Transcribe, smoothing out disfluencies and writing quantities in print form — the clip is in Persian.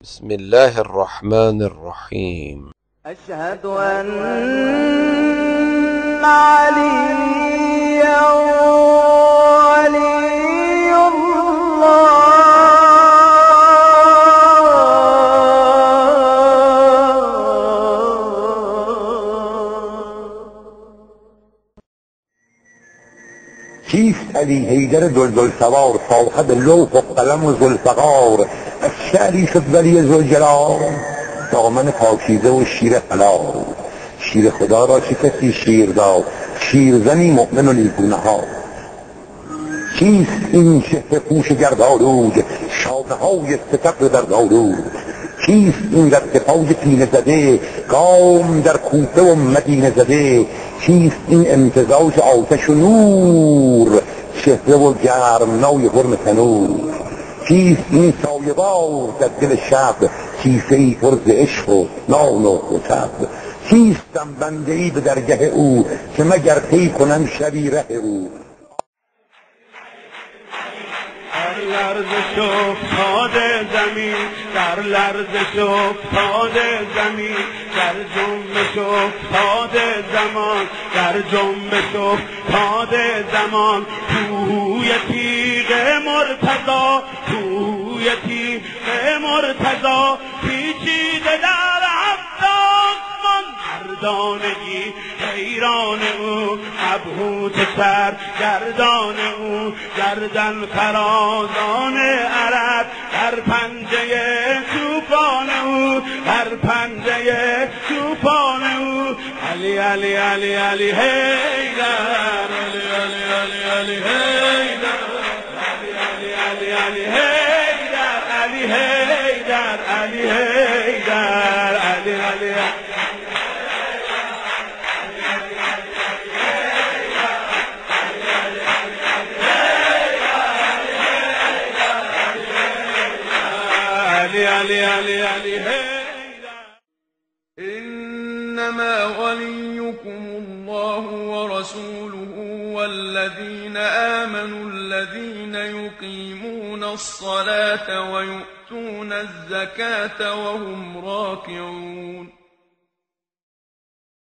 بسم الله الرحمن الرحيم. أشهد أن عليا ولي الله. کیست علی حیدر دلدل سوار صاحب لوح و قلم و ذوالفقار؟ از شعری شد ولی ذوالجلال، دامن پاکیزه و شیر حلال. شیر خدا را چه کسی شیر داد؟ شیرزنی مؤمن و نیکونهاد. کیست این چهره پوش گردآلود، شانه های ستبر در دالود؟ کیست این رد پای پینه زده، گام در کوفه و مدینه زده؟ کیست این امتزاج آتش و نور، چهره و گرمنای حرم تنور؟ کیست این سایه‌وار در دل شب، کیسه‌ای پر ز عشق و نان و رطب؟ کیستم بنده‌ای به درگه او، که مگر طی کنم شبی ره او؟ در لرزش افتاد زمین، در لرزش افتاد زمین، در جنبش افتاد زمان، در جنبش افتاد زمان. توی تیغ مرتضی، توی تیغ مرتضی، پیچیده در هفت آسمان. مردانگی حیران او، مبهوت سر گردان او، گردن فرازان عرب در پنجه توفان او، در پنجه توفان او. علی علی علی علی حیدر، علی علی علی علی حیدر، علی علی علی علی حیدر، علی حیدر، علی حیدر، علی علی علي علي علي إنما وليكم الله ورسوله والذين آمنوا الذين يقيمون الصلاة ويؤتون الزكاة وهم راكعون.